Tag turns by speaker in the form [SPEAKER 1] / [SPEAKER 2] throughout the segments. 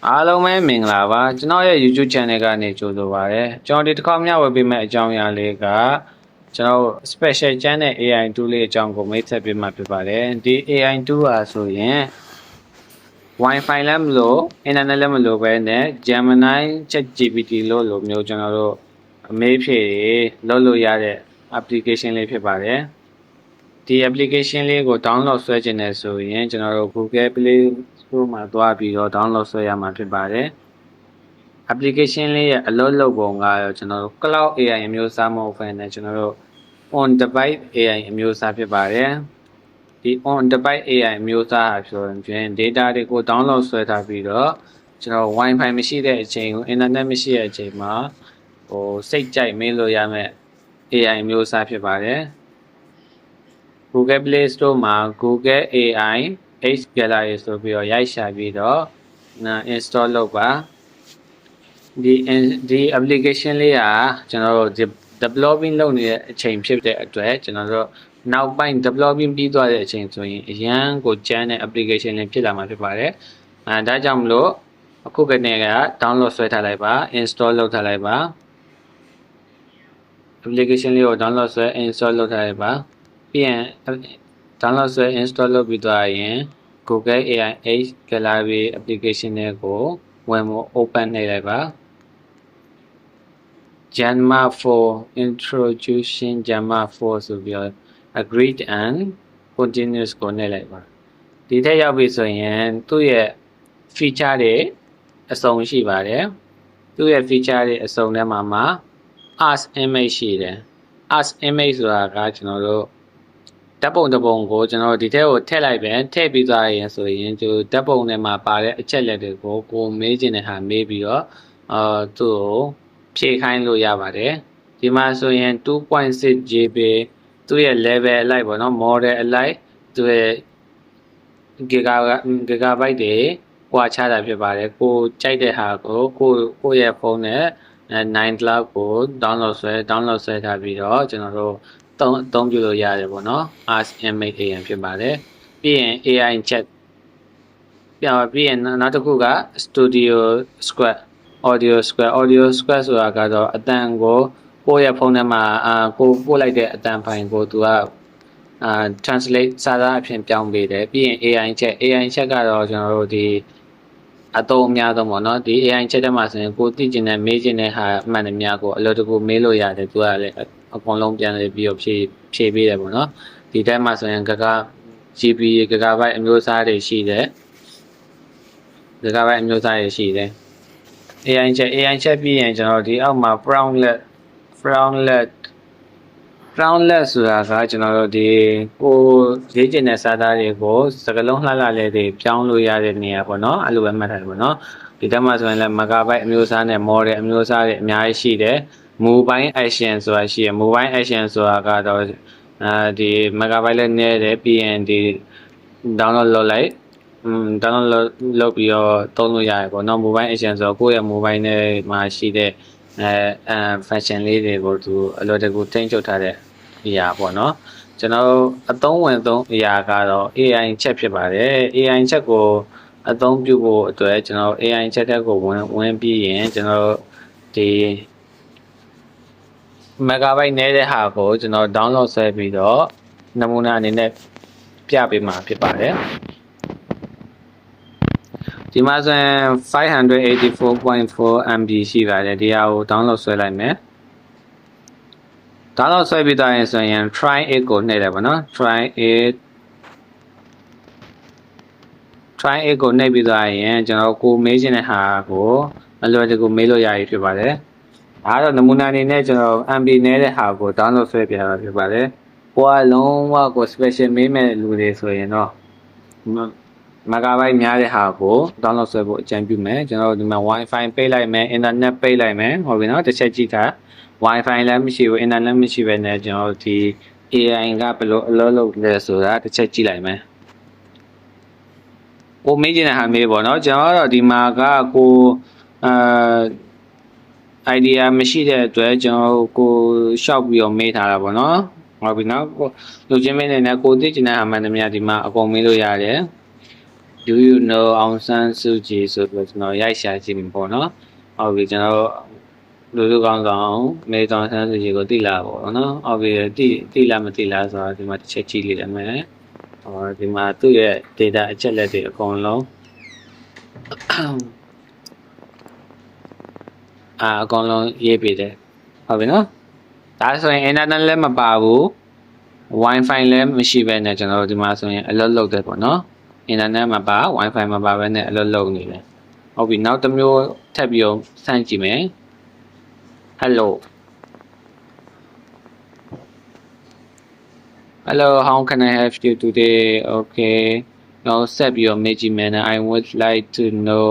[SPEAKER 1] အားလုံးပဲမင်္ဂလာပါကျွန်တော်ရဲ့ YouTube channel ကနေကြိုဆိုပါရစေကျွန်တော်ဒီတစ်ခါမျှဝေပေးမယ့်အကြောင်းအရာလေးကကျွန်တော် special channel AI tool လေးအကြောင်းကိုမိတ်ဆက်ပေးမှာဖြစ်ပါတယ်ဒီ AI tool ဟာဆိုရင် Wi-Fi လည်းမလို့ internet လည်းမလို့ပဲနဲ့ Gemini ChatGPT လို့မျိုးကျွန်တော်တို့အမေးဖြေလုပ်လို့ရတဲ့ application လေးဖြစ်ပါတယ်ဒီ application လေးကို download ဆွဲချင်တယ်ဆိုရင်ကျွန်တော်တို့ Google Play Store မှာသွားပြီးတော့ download ဆွဲရမှာဖြစ်ပါတယ် application လေးရဲ့အလုပ်လုပ်ပုံကတော့ကျွန်တော်တို့ cloud AI အမျိုးအစားမဟုတ်ဘဲနဲ့ကျွန်တော်တို့ on device AI အမျိုးအစားဖြစ်ပါတယ်ဒီ on device AI အမျိုးအစားဆိုရင် data တွေကို download ဆွဲထားပြီးတော့ကျွန်တော် Wi-Fi မရှိတဲ့အချိန်ကို internet မရှိတဲ့အချိန်မှာစိတ်ကြိုက်မေးလို့ရမယ့် AI အမျိုးအစားဖြစ်ပါတယ်Google Play Store မှာ Google AI H Gallery ဆိုပြီးတော့ရိုက်ရှာပြီးတော့ install လုပ်ပါဒီ application လေးဟာကျွန်တော်တို့ developing လုပ်နေတဲ့အချိန်ဖြစ်တဲ့အတွက်ကျွန်တော်တို့နောက်ပိုင်း developing ပြီးသွားတဲ့အချိန်ဆိုရင်အရန်ကိုကျန်းတဲ့ application လေးဖြစ်လာမှာဖြစ်ပါတယ်ဒါကြောင့်မလို့အခုကနေက download ဆွဲထားလိုက်ပါ install လုပ်ထားလိုက်ပါ application လေးကို download ဆွဲ install လုပ်ထားလိုက်ပါပြီးရင် download ဆွဲ install လုပ်ပြီးသွားရင် Google AI H Gallery application တွေကိုဝင်ဖို့ open နှိပ်လိုက်ပါ Gemma 4 introduction Gemma 4ဆိုပြီးတော့ agreed and continuous ကိုနှိပ်လိုက်ပါဒီထက်ရောက်ပြီဆိုရင်သူ့ရဲ့ feature တွေအစုံရှိပါတယ်သူ့ရဲ့ feature တွေအစုံထဲမှာ Ask image ရှိတယ် Ask image ဆိုတာကကျွန်တော်တို့ဓာတ်ပုံတစ်ပုံကိုကျွန်တော်ဒီထဲကိုထည့်လိုက်ပဲထည့်ပြီးသွားရင်ဆိုရင်သူဓာတ်ပုံထဲမှာပါတဲ့အချက်လက်တွေကိုကိုမေးချင်တဲ့ဟာမေးပြီးတော့သူ့ကိုဖြည့်ခိုင်းလို့ရပါတယ်ဒီမှာဆိုရင် 2.6 GB သူ့ရဲ့ level အလိုက်ပေါ့နော် model အလိုက်သူ့ရဲ့ gigabyte တွေကွာခြားတာဖြစ်ပါတယ်ကိုကြိုက်တဲ့ဟာကိုကိုရဲ့ဖုန်းနဲ့9 cloud ကို download ဆွဲထားပြီးတော့ကျွန်တော်တို့သုံးပြလို့ရတယ်ပေါ့နော် Ask Image AI ဖြစ်ပါတယ်ပြီးရင် AI chat ပြီးရင်နောက်တစ်ခုက Studio Square Audio Square ဆိုတာကတော့အတန်ကိုကိုယ့်ရဲ့ဖုန်းထဲမှာကိုပို့လိုက်တဲ့အတန်ဖိုင်ကိုသူကtranslate စာသားအဖြစ်ပြောင်းပေးတယ်ပြီးရင် AI chat ကတော့ကျွန်တော်တို့ဒီအသုံးအများဆုံးပေါ့နော်ဒီ AI chat ထဲမှာဆိုရင်ကိုသိကျင်တဲ့မေးကျင်တဲ့ဟာအမှန်တည်းကိုအလွယ်တကူမေးလို့ရတယ်သူကလည်းအကုန်လုံးပြန်လေပြီးတော့ဖြည့်ပေးတယ်ပေါ့နော်ဒီထဲမှာဆိုရင်GB gigabyte အမျိုးအစားတွေရှိတယ် gigabyte အမျိုးအစားတွေရှိတယ် AI chat ပြီးရင်ကျွန်တော်ဒီအောက်မှာ Promptlet ဆိုတာကကျွန်တော်တို့ဒီကိုရေးကျင်တဲ့စာသားတွေကိုစကားလုံးလှလှလေးတွေပြောင်းလို့ရတဲ့နေရာပေါ့နော်အဲ့လိုပဲမှတ်ထားတယ်ပေါ့နော်ဒီထဲမှာဆိုရင်လည်း megabyte အမျိုးအစားနဲ့ model အမျိုးအစားတွေအများကြီးရှိတယ် mobile action ဆိုတာရှိတယ် mobile action ဆိုတာကတော့ဒီ megabyte လည်းနည်းတယ်ပြီးရင်ဒီ download လုပ်လိုက်download လုပ်ပြီးတော့သုံးလို့ရတယ်ပေါ့နော် mobile action ဆိုတော့ကိုယ့်ရဲ့ mobile နဲ့မှာရှိတဲ့function လေးတွေကိုသူအလွယ်တကူထိန်းချုပ်ထားတဲ့အရာပေါ့နော်ကျွန်တော်အသုံးဝင်သုံးအရာကတော့ AI chat ဖြစ်ပါတယ် AI chat ကိုအသုံးပြုဖို့အတွက်ကျွန်တော် AI chat ကိုဝင်ပြီးရင်ကျွန်တော်ဒီ megabyte နည်းတဲ့ဟာကိုကျွန်တော် download ဆွဲပြီးတော့နမူနာအနေနဲ့ပြပေးမှာဖြစ်ပါတယ်ဒီမှာဆိုရင် 584.4 MB ရှိပါတယ်ဒီဟာကို download ဆွဲလိုက်မယ် download ဆွဲပြီးတော့ရင်ဆိုရင် try it ကိုနှိပ်လိုက်ပါနော် try it ကိုနှိပ်ပြီးတော့ရင်ကျွန်တော်ကိုမေးချင်တဲ့ဟာကိုအလွယ်တကူမေးလို့ရပြီဖြစ်ပါတယ်ဒါကတော့နမူနာအနေနဲ့ကျွန်တော် MB နည်းတဲ့ဟာကို download ဆွဲပြတာဖြစ်ပါတယ်ကိုကလုံးဝကို special မေးမဲ့လူတွေဆိုရင်တော့megabyte များတဲ့ဟာကို download ဆွဲဖို့အကြံပြုမယ်ကျွန်တော်ဒီမှာ Wi-Fi ပိတ်လိုက်မယ် internet ပိတ်လိုက်မယ်ဟုတ်ပြီနော်တစ်ချက်ကြည့်တာ Wi-Fi လည်းမရှိဘူး internet မရှိဘဲနဲ့ကျွန်တော်ဒီ AI ကဘယ်လိုအလုပ်လုပ်လဲဆိုတာတစ်ချက်ကြည့်လိုက်မယ်ကိုမေးချင်တဲ့ဟာမေးပေါ့နော်ကျွန်တော်ကတော့ဒီမှာကကိုidea မရှိတဲ့အတွက်ကျွန်တော်ကိုရှောက်ပြီးတော့မေးထားတာပေါ့နော်ဟုတ်ပြီနော်ကိုလူချင်းမင်းနေနဲ့ကိုသိချင်တဲ့ဟာမှန်သမျှဒီမှာအကုန်မေးလို့ရတယ် Do you know Aung San Suu Kyi ဆိုပြီးကျွန်တော်ရိုက်ရှာကြည့်ပြီပေါ့နော်ဟုတ်ပြီကျွန်တော်လူလူကောင်းဆောင်မေတောင်ဆန်းစုကြည်ကိုတိလာပေါ့နော်ဟုတ်ပြီတိလာမတိလားဆိုတော့ဒီမှာတစ်ချက်ကြည့်လိုက်ရမယ်ဒီမှာသူ့ရဲ့ data အချက်လက်တွေအကုန်လုံးအကုန်လုံးရေးပေးတယ်ဟုတ်ပြီနော်ဒါဆိုရင် internet လည်းမပါဘူး wifi လည်းမရှိဘဲနဲ့ကျွန်တော်တို့ဒီမှာဆိုရင်အလုပ်လုပ်တယ်ပေါ့နော် internet မပါ wifi မပါဘဲနဲ့အလုပ်လုပ်နေတယ်ဟုတ်ပြီနောက်တစ်မျိုးထပ်ပြီးတော့စမ်းကြည့်မယ် hello hello how can I help you today okay now set your meji man I would like to know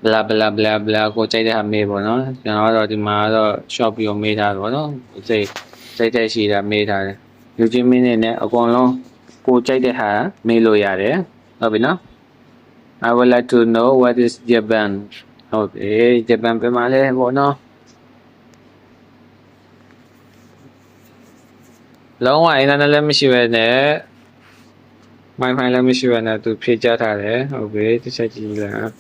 [SPEAKER 1] blah blah blah blah ကိုကြိုက်တဲ့ဟာမေးပေါ့နော်ကျွန်တော်တော့ဒီမှာတော့ shop ပြီးတော့မေးထားတယ်ပေါ့နော်စိတ်တဲ့ရှိတာမေးထားတယ်ယူချင်းမင်းနဲ့အကုန်လုံးကိုကြိုက်တဲ့ဟာမေးလို့ရတယ်ဟုတ်ပြီနော် I would like to know what is Japan ဟုတ်ပြီ Japan ပြန်มาလဲပေါ့နော်လုံးဝ internet လည်းမရှိပဲနဲ့ wifi လည်းမရှိပဲနဲ့သူဖြည့်ချထားတယ်ဟုတ်ပြီတစ်ချက်ကြည့်လား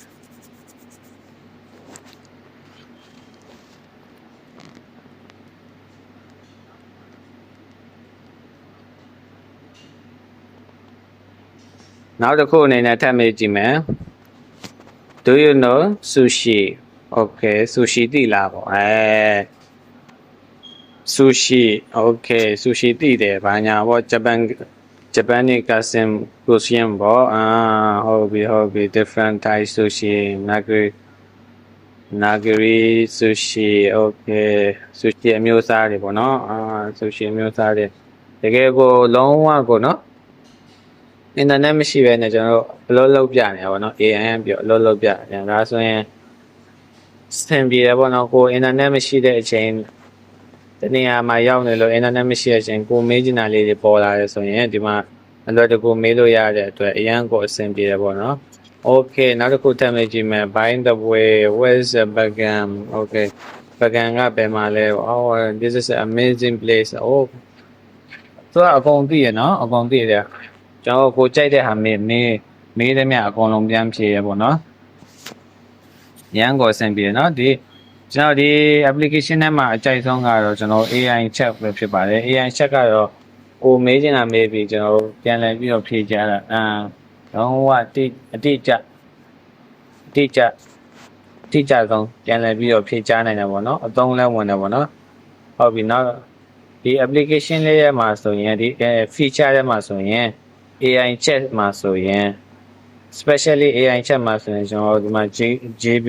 [SPEAKER 1] နောက်တစ်ခုအနေနဲ့ထပ်မေးကြည့်မယ် Do you know sushi okay sushi သိလားပေါ့sushi okay sushi သိတယ်ဘာညာပေါ့ Japanese cousin cuisine ပေါ့ဟုတ်ပြီ different Thai sushi nagiri sushi okay sushi အမျိုးအစားတွေပေါ့နော်sushi အမျိုးအစားတွေတကယ်ကိုလုံးဝကိုနော်internet မရှိဘဲနဲ့ကျွန်တော်တို့အလုပ်လုပ်ပြနေရပါတော့ AI ပြောအလုပ်လုပ်ပြတယ်ဒါဆိုရင်စင်ပြေတယ်ပေါ့နော်ကို internet မရှိတဲ့အချိန်တနေရာမှာရောက်နေလို့ internet မရှိတဲ့အချိန်ကိုမေးချင်တာလေးတွေပေါ်လာတယ်ဆိုရင်ဒီမှာအလွယ်တကူမေးလို့ရတဲ့အတွက်အရန်ကိုအဆင်ပြေတယ်ပေါ့နော် okay နောက်တစ်ခုထပ်မေးကြည့်မယ် by the way where is the Bagan okay Bagan ကဘယ်မှာလဲ oh this is an amazing place oh သူကအကုန်သိရနော်အကုန်သိတယ်ကျွန်တော်ကိုကြိုက်တဲ့ဟာမေးတယ်မြအကုန်လုံးပြန်ဖြေရပေါ့နော်ရန်ကိုအဆင်ပြေနော်ကျွန်တော်ဒီ application ထဲမှာအကြိုက်ဆုံးကတော့ကျွန်တော် AI chat ပဲဖြစ်ပါတယ် AI chat ကတော့ကိုမေးချင်တာမေးပြီးကျွန်တော်ပြန်လည်ပြီးတော့ဖြေကြတာလုံးဝအတိအကျဆုံးပြန်လည်ပြီးတော့ဖြေချနိုင်တယ်ပေါ့နော်အသုံးလဲဝင်တယ်ပေါ့နော်ဟုတ်ပြီနောက်ဒီ application လေးရဲ့မှာဆိုရင်ဒီ feature ထဲမှာဆိုရင်AI chat မှာဆိုရင် especially AI chat မှာဆိုရင်ကျွန်တော်ဒီမှာ GB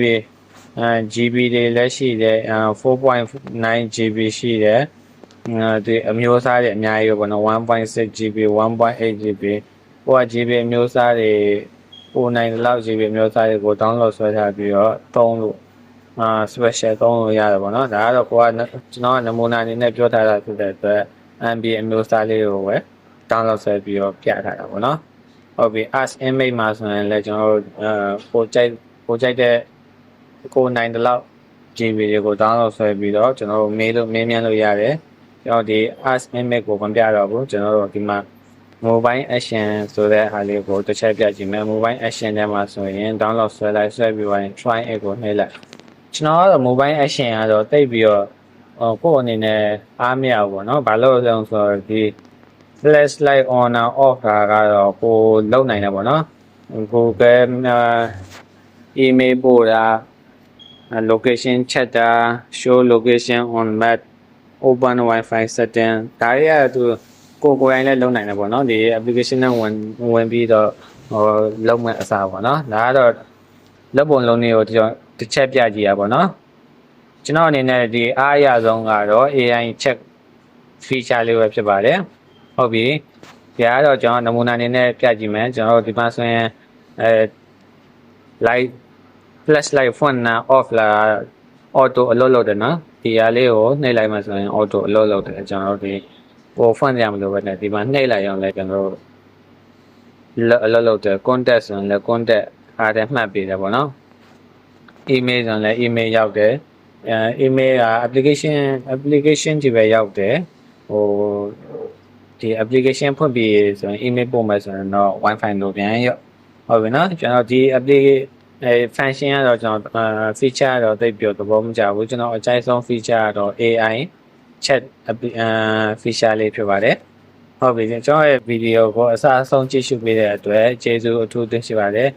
[SPEAKER 1] တွေလည်းရှိတယ်4.9 GB ရှိတယ်ဒီအမျိုးအစားတွေအများကြီးပဲပေါ့နော်1.6 GB 1.8 GB ဟိုက GB အမျိုးအစားတွေကိုနိုင်လောက် GB အမျိုးအစားတွေကို download ဆွဲထားပြီးတော့သုံးလို့special သုံးလို့ရတယ်ပေါ့နော်ဒါကတော့ကိုကကျွန်တော်ကနမူနာအနေနဲ့ပြောထားတာဖြစ်တဲ့အတွက် MB အမျိုးအစားလေးကိုပဲdownload ဆွဲပြီးတော့ပြထားတာပေါ့နော်ဟုတ်ပြီ as image မှာဆိုရင်လည်းကျွန်တော်တို့ကိုကြိုက်တဲ့ကိုနိုင်တဲ့လောက် GB တွေကို download ဆွဲပြီးတော့ကျွန်တော်တို့မေးမြန်းလို့ရတယ်ကျွန်တော်ဒီ as image ကိုမပြတော့ဘူးကျွန်တော်တို့ဒီမှာ mobile action ဆိုတဲ့ဟာလေးကိုတစ်ချက်ပြကြည့်မယ် mobile action ထဲမှာဆိုရင် download ဆွဲပြီးသွားရင် try it ကိုနှိပ်လိုက်ကျွန်တော်ကတော့ mobile action ကတော့တိတ်ပြီးတော့ကိုယ့်အနေနဲ့အားမရဘူးပေါ့နော်ဘာလို့လဲဆိုတော့ဒီ flashlight on and off ကတော့ကိုလုံနိုင်တယ်ပေါ့နော် Google email ပို့တာ location check တာ show location on map open wifi setting ဒါတွေကသူကိုယ်တိုင်လည်းလုံနိုင်တယ်ပေါ့နော်ဒီ application နဲ့ဝင်ပြီးတော့လုံမဲ့အစားပေါ့နော်ဒါကတော့လက်ပုံလုံးတွေကိုတစ်ချက်ပြကြည့်ရပါတော့ကျွန်တော်အနေနဲ့ဒီအားရဆုံးကတော့ AI check feature လေးပဲဖြစ်ပါတယ်ဟုတ်ပြီဒီကတော့ကျွန်တော်နမူနာအနေနဲ့ပြကြည့်မယ်ကျွန်တော်ဒီမှာဆိုရင်light flashlight phone နာ off လာ auto အလုပ်လုပ်တယ်နော်ဒီဟာလေးကိုနှိပ်လိုက်မှဆိုရင် auto အလုပ်လုပ်တယ်ကျွန်တော်ဒီကို phone ရမလို့ပဲနဲ့ဒီမှာနှိပ်လိုက်အောင်လဲကျွန်တော်အလုပ်လုပ်တယ် contact ဆိုရင်လည်း contact အားတည်းမှတ်ပေးတယ်ပေါ့နော် email ဆိုရင်လည်း email ရောက်တယ်email က application ကြီးပဲရောက်တယ်ဒီ application ဖွင့်ပြီးဆိုရင် email ပို့မယ်ဆိုရင်တော့ wifi လို့ပြန်ရော ဟုတ်ပြီနော်ကျွန်တော်ဒီ function ကတော့ကျွန်တော်feature ကတော့သိပြီးတော့သဘောမကျဘူးကျွန်တော်အကြိုက်ဆုံး feature ကတော့ AI chat feature လေးဖြစ်ပါတယ်ဟုတ်ပြီကျွန်တော်ရဲ့ဗီဒီယိုကိုအစားအဆုံးကြည့်ရှုပေးတဲ့အတွက်ကျေးဇူးအထူးတင်ရှိပါတယ်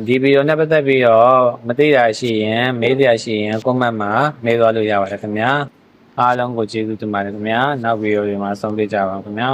[SPEAKER 1] ဒီဗီဒီယိုနဲ့ပတ်သက်ပြီးတော့မသိတာရှိရင်မေးစရာရှိရင် comment မှာမေးသွားလို့ရပါတယ်ခင်ဗျာအားလုံးကိုကျေးဇူးတင်ပါတယ်ခင်ဗျာနောက်ဗီဒီယိုတွေမှာဆုံတွေ့ကြပါခင်ဗျာ